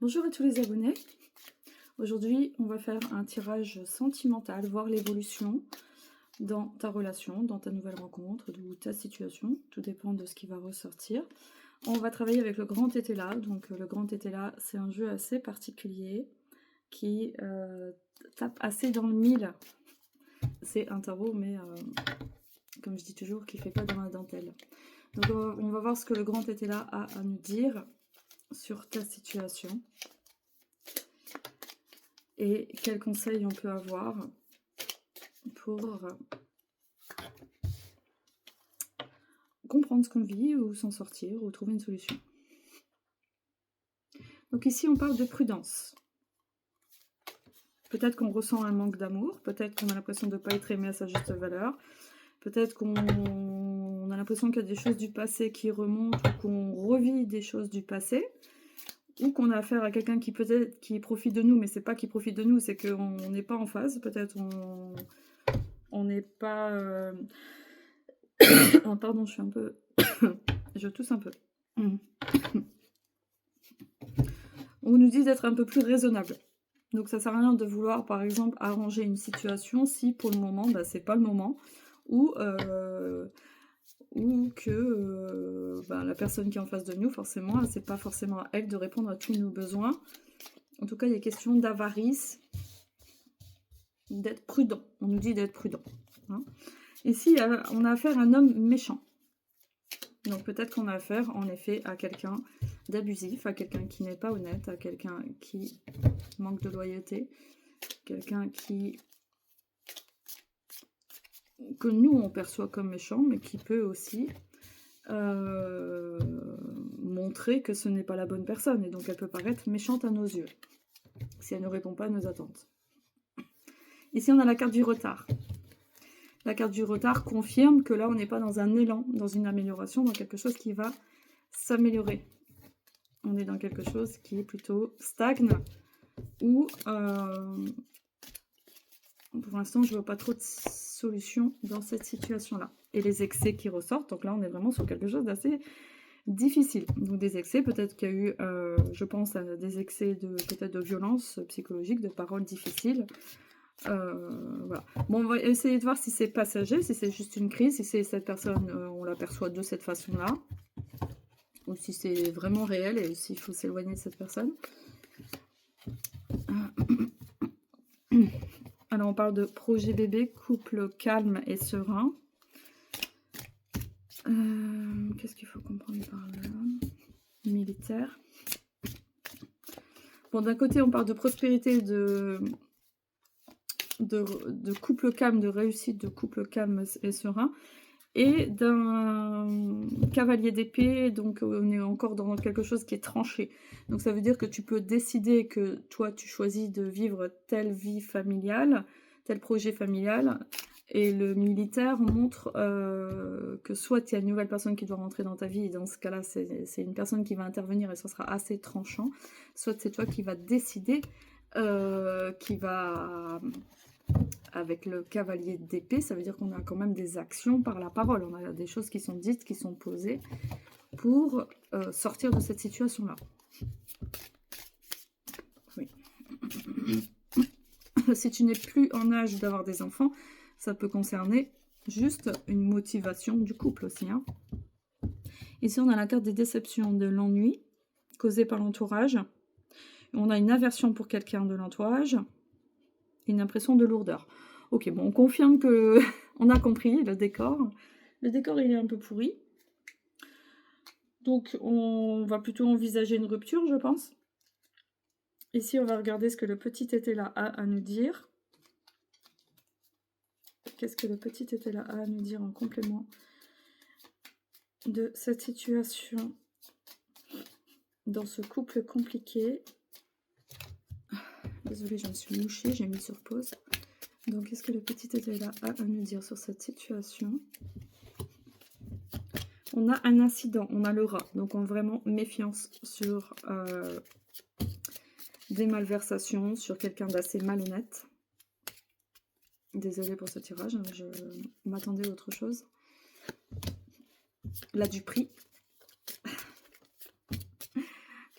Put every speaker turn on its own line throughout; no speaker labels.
Bonjour à tous les abonnés. Aujourd'hui, on va faire un tirage sentimental, voir l'évolution dans ta relation, dans ta nouvelle rencontre ou ta situation. Tout dépend de ce qui va ressortir. On va travailler avec le grand tétela. Donc le grand tétela, c'est un jeu assez particulier qui tape assez dans le mille. C'est un tarot, mais comme je dis toujours, qui ne fait pas dans la dentelle. Donc on va voir ce que le grand tétela a à nous dire sur ta situation. Et quels conseils on peut avoir pour comprendre ce qu'on vit ou s'en sortir ou trouver une solution. Donc ici on parle de prudence. Peut-être qu'on ressent un manque d'amour, peut-être qu'on a l'impression de ne pas être aimé à sa juste valeur, peut-être qu'on a l'impression qu'il y a des choses du passé qui remontent ou qu'on revit des choses du passé, ou qu'on a affaire à quelqu'un qui peut-être qui profite de nous, mais c'est pas qui profite de nous, c'est qu'on n'est pas en phase, peut-être on n'est pas... Oh, pardon, je suis un peu... je tousse un peu. On nous dit d'être un peu plus raisonnable. Donc ça sert à rien de vouloir, par exemple, arranger une situation si pour le moment, bah, c'est pas le moment, ou que bah, la personne qui est en face de nous, forcément, c'est pas forcément à elle de répondre à tous nos besoins. En tout cas, il y a question d'avarice, d'être prudent. On nous dit d'être prudent. Hein. Ici, on a affaire à un homme méchant. Donc peut-être qu'on a affaire en effet à quelqu'un d'abusif, à quelqu'un qui n'est pas honnête, à quelqu'un qui manque de loyauté, quelqu'un que nous on perçoit comme méchant, mais qui peut aussi montrer que ce n'est pas la bonne personne, et donc elle peut paraître méchante à nos yeux, si elle ne répond pas à nos attentes. Ici on a la carte du retard. La carte du retard confirme que là, on n'est pas dans un élan, dans une amélioration, dans quelque chose qui va s'améliorer. On est dans quelque chose qui est plutôt stagne, ou pour l'instant, je ne vois pas trop de solution dans cette situation-là. Et les excès qui ressortent, donc là, on est vraiment sur quelque chose d'assez difficile. Donc des excès, peut-être qu'il y a eu, je pense, à des excès peut-être de violence psychologique, de paroles difficiles. Voilà. Bon, on va essayer de voir si c'est passager, si c'est juste une crise, si c'est cette personne, on l'aperçoit de cette façon-là, ou si c'est vraiment réel et s'il faut s'éloigner de cette personne. Alors on parle de projet bébé, couple calme et serein. Qu'est-ce qu'il faut comprendre par là? Militaire. Bon, d'un côté on parle de prospérité, de couple calme, de réussite de couple calme et serein, et d'un cavalier d'épée, donc on est encore dans quelque chose qui est tranché. Donc ça veut dire que tu peux décider que toi tu choisis de vivre telle vie familiale, tel projet familial, et le militaire montre que soit il y a une nouvelle personne qui doit rentrer dans ta vie, et dans ce cas-là c'est une personne qui va intervenir et ça sera assez tranchant, soit c'est toi qui vas décider, qui va... Avec le cavalier d'épée, ça veut dire qu'on a quand même des actions par la parole. On a des choses qui sont dites, qui sont posées pour sortir de cette situation-là. Oui. Si tu n'es plus en âge d'avoir des enfants, ça peut concerner juste une motivation du couple aussi. Hein. Ici, on a la carte des déceptions, de l'ennui causé par l'entourage. On a une aversion pour quelqu'un de l'entourage, une impression de lourdeur. Ok, bon, on confirme que on a compris le décor. Le décor, il est un peu pourri. Donc, on va plutôt envisager une rupture, je pense. Ici, on va regarder ce que le petit tétela a à nous dire. Qu'est-ce que le petit tétela a à nous dire en complément de cette situation dans ce couple compliqué. Désolée, je me suis mouchée, j'ai mis sur pause. Donc, qu'est-ce que le petit tétela a à nous dire sur cette situation? On a un incident, on a le rat, donc on a vraiment méfiance sur des malversations, sur quelqu'un d'assez malhonnête. Désolée pour ce tirage, je m'attendais à autre chose. Là, du prix.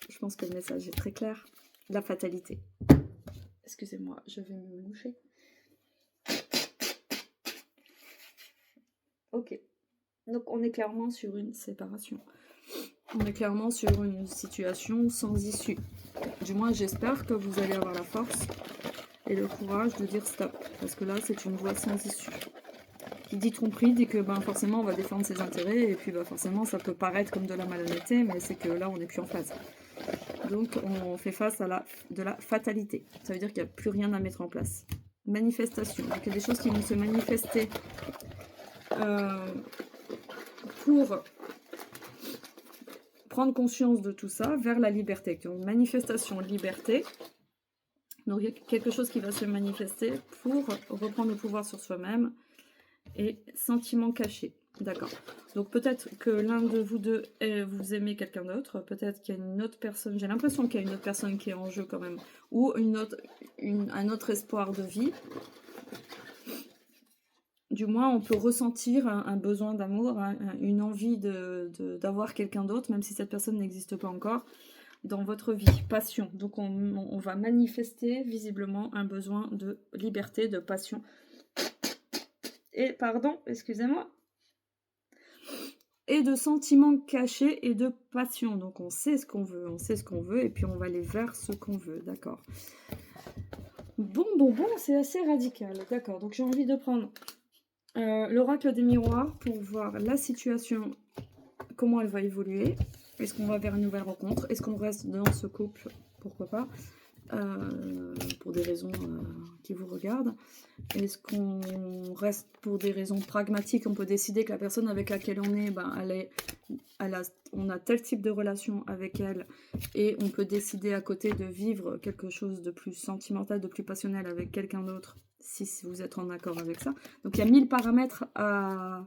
Je pense que le message est très clair. La fatalité. Excusez-moi, je vais me moucher. Ok. Donc on est clairement sur une séparation. On est clairement sur une situation sans issue. Du moins, j'espère que vous allez avoir la force et le courage de dire stop. Parce que là, c'est une voie sans issue. Qui dit tromperie, dit que ben, forcément, on va défendre ses intérêts. Et puis, ben, forcément, ça peut paraître comme de la malhonnêteté, mais c'est que là, on n'est plus en phase. Donc, on fait face à de la fatalité. Ça veut dire qu'il n'y a plus rien à mettre en place. Manifestation. Donc, il y a des choses qui vont se manifester pour prendre conscience de tout ça vers la liberté. Donc, manifestation, liberté. Donc, il y a quelque chose qui va se manifester pour reprendre le pouvoir sur soi-même et sentiments cachés. D'accord. Donc, peut-être que l'un de vous deux, vous aimez quelqu'un d'autre. Peut-être qu'il y a une autre personne. J'ai l'impression qu'il y a une autre personne qui est en jeu quand même. Ou un autre espoir de vie. Du moins, on peut ressentir un besoin d'amour, une envie d'avoir quelqu'un d'autre, même si cette personne n'existe pas encore, dans votre vie. Passion. Donc, on va manifester visiblement un besoin de liberté, de passion. Et, pardon, excusez-moi. Et de sentiments cachés et de passion. Donc, on sait ce qu'on veut, et puis on va aller vers ce qu'on veut, d'accord. Bon, c'est assez radical, d'accord. Donc, j'ai envie de prendre... l'oracle des miroirs pour voir la situation, comment elle va évoluer. Est-ce qu'on va vers une nouvelle rencontre? Est-ce qu'on reste dans ce couple? Pourquoi pas, pour des raisons qui vous regardent. Est-ce qu'on reste pour des raisons pragmatiques? On peut décider que la personne avec laquelle on est, ben, on a tel type de relation avec elle, et on peut décider à côté de vivre quelque chose de plus sentimental, de plus passionnel avec quelqu'un d'autre, si vous êtes en accord avec ça. Donc il y a 1000 paramètres à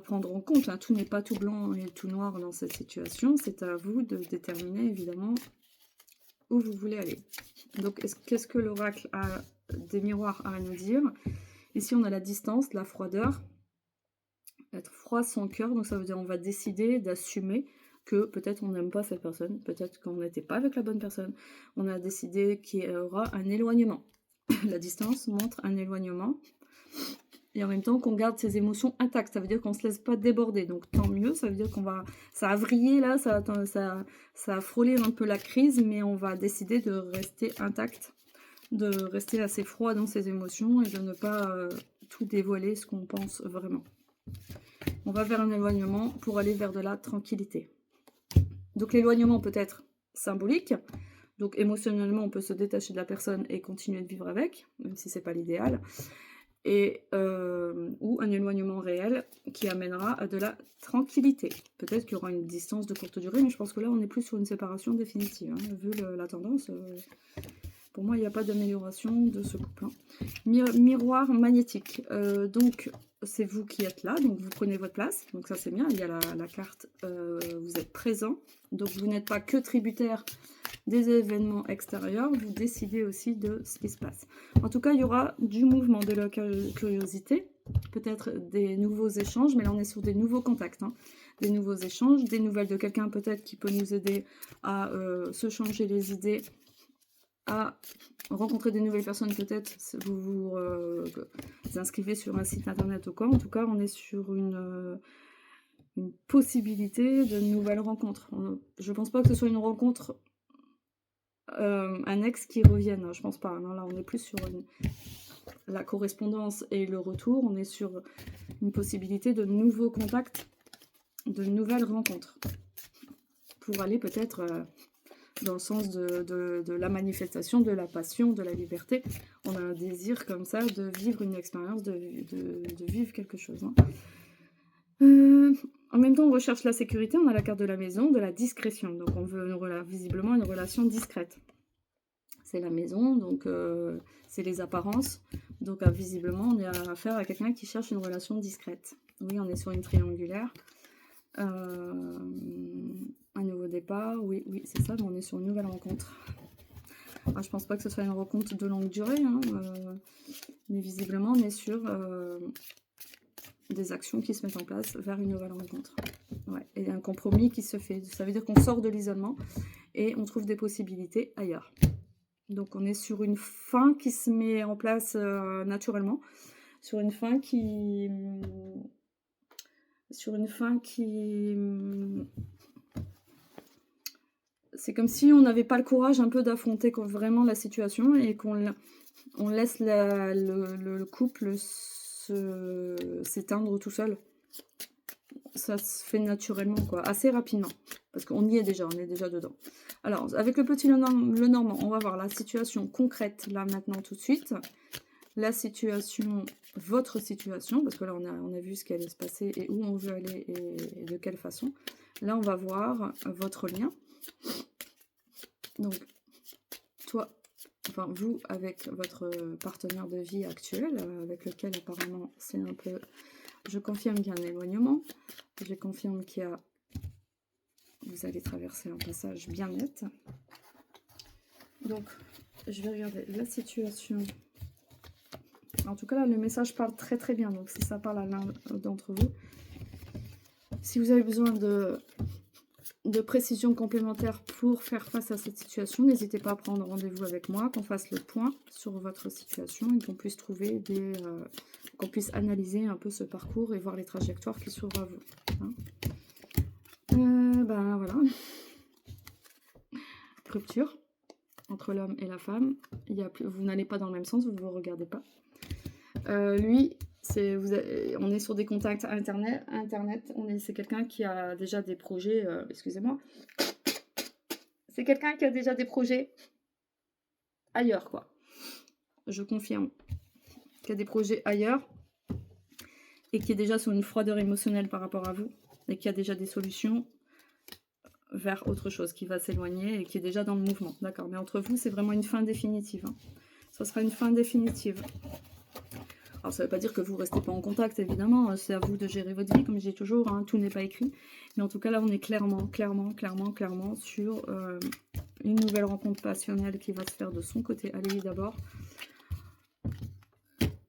prendre en compte, hein. Tout n'est pas tout blanc et tout noir dans cette situation. C'est à vous de déterminer évidemment où vous voulez aller. Donc qu'est-ce que l'oracle des miroirs a à nous dire? Ici on a la distance, la froideur, être froid sans cœur. Donc ça veut dire on va décider d'assumer que peut-être on n'aime pas cette personne, peut-être qu'on n'était pas avec la bonne personne. On a décidé qu'il y aura un éloignement. La distance montre un éloignement. Et en même temps qu'on garde ses émotions intactes. Ça veut dire qu'on ne se laisse pas déborder. Donc tant mieux, ça veut dire qu'on va... Ça a vrillé là, ça a frôlé un peu la crise, mais on va décider de rester intact, de rester assez froid dans ses émotions et de ne pas tout dévoiler ce qu'on pense vraiment. On va vers un éloignement pour aller vers de la tranquillité. Donc l'éloignement peut être symbolique. Donc émotionnellement, on peut se détacher de la personne et continuer de vivre avec, même si c'est pas l'idéal. Ou un éloignement réel qui amènera à de la tranquillité. Peut-être qu'il y aura une distance de courte durée, mais je pense que là, on n'est plus sur une séparation définitive. Hein. Vu la tendance, pour moi, il n'y a pas d'amélioration de ce couple. Hein. Miroir magnétique. Donc, c'est vous qui êtes là, donc vous prenez votre place. Donc ça, c'est bien. Il y a la carte, vous êtes présent. Donc, vous n'êtes pas que tributaire des événements extérieurs, vous décidez aussi de ce qui se passe. En tout cas, il y aura du mouvement, de la curiosité, peut-être des nouveaux échanges, mais là on est sur des nouveaux contacts, hein. Des nouveaux échanges, des nouvelles de quelqu'un peut-être qui peut nous aider à se changer les idées, à rencontrer des nouvelles personnes peut-être, vous inscrivez sur un site internet ou quoi. En tout cas, on est sur une possibilité de nouvelles rencontres. Je pense pas que ce soit une rencontre... un ex qui revienne, je pense pas. Non, là, on est plus sur la correspondance et le retour. On est sur une possibilité de nouveaux contacts, de nouvelles rencontres. Pour aller peut-être dans le sens de la manifestation, de la passion, de la liberté. On a un désir comme ça de vivre une expérience, de vivre quelque chose. Hein. En même temps, on recherche la sécurité, on a la carte de la maison, de la discrétion. Donc, on veut visiblement une relation discrète. C'est la maison, donc c'est les apparences. Donc, visiblement, on a affaire à quelqu'un qui cherche une relation discrète. Oui, on est sur une triangulaire. Un nouveau départ, oui, c'est ça, mais on est sur une nouvelle rencontre. Alors, je pense pas que ce soit une rencontre de longue durée, hein, mais visiblement, on est sur... des actions qui se mettent en place vers une nouvelle rencontre. Ouais, et un compromis qui se fait. Ça veut dire qu'on sort de l'isolement et on trouve des possibilités ailleurs. Donc on est sur une fin qui se met en place naturellement, sur une fin qui... c'est comme si on n'avait pas le courage un peu d'affronter vraiment la situation et qu'on laisse le couple s'éteindre tout seul. Ça se fait naturellement, quoi, assez rapidement, parce qu'on y est déjà, on est déjà dedans. Alors, avec le petit Lenormand, on va voir la situation concrète, là, maintenant, tout de suite. La situation, votre situation, parce que là, on a vu ce qui allait se passer et où on veut aller et de quelle façon. Là, on va voir votre lien. Donc, toi, enfin, vous, avec votre partenaire de vie actuel, avec lequel, apparemment, c'est un peu... Je confirme qu'il y a un éloignement. Je confirme qu'il y a... Vous allez traverser un passage bien net. Donc, je vais regarder la situation. En tout cas, là, le message parle très très bien. Donc, si ça parle à l'un d'entre vous, si vous avez besoin de précisions complémentaires pour faire face à cette situation, n'hésitez pas à prendre rendez-vous avec moi, qu'on fasse le point sur votre situation et qu'on puisse trouver qu'on puisse analyser un peu ce parcours et voir les trajectoires qui s'ouvrent à vous. Hein. Ben voilà. Rupture entre l'homme et la femme. Vous n'allez pas dans le même sens, vous ne vous regardez pas. Lui, on est sur des contacts internet. C'est quelqu'un qui a déjà des projets. Excusez-moi. C'est quelqu'un qui a déjà des projets ailleurs, quoi. Je confirme. Qui a des projets ailleurs et qui est déjà sur une froideur émotionnelle par rapport à vous et qui a déjà des solutions vers autre chose, qui va s'éloigner et qui est déjà dans le mouvement. D'accord, mais entre vous, c'est vraiment une fin définitive. Hein. Ça sera une fin définitive. Alors, ça ne veut pas dire que vous ne restez pas en contact, évidemment. C'est à vous de gérer votre vie, comme je dis toujours. Hein, tout n'est pas écrit. Mais en tout cas, là, on est clairement sur une nouvelle rencontre passionnelle qui va se faire de son côté. Allez, d'abord.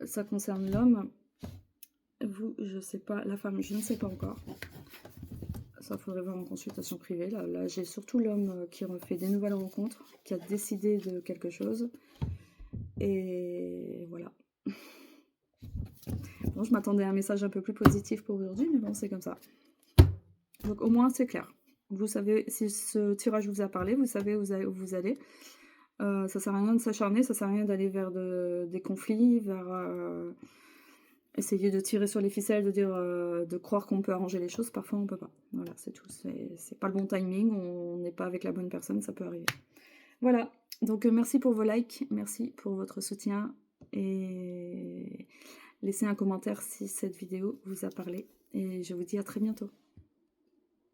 Ça concerne l'homme. Vous, je ne sais pas. La femme, je ne sais pas encore. Ça, faudrait voir en consultation privée. Là j'ai surtout l'homme qui refait des nouvelles rencontres, qui a décidé de quelque chose. Et voilà. Bon, je m'attendais à un message un peu plus positif pour aujourd'hui, mais bon, c'est comme ça. Donc au moins, c'est clair. Vous savez, si ce tirage vous a parlé, vous savez où vous allez. Ça sert à rien de s'acharner, ça sert à rien d'aller vers des conflits, vers... essayer de tirer sur les ficelles, de croire qu'on peut arranger les choses. Parfois, on peut pas. Voilà, c'est tout. C'est pas le bon timing, on n'est pas avec la bonne personne, ça peut arriver. Voilà. Donc, merci pour vos likes, merci pour votre soutien et laissez un commentaire si cette vidéo vous a parlé. Et je vous dis à très bientôt.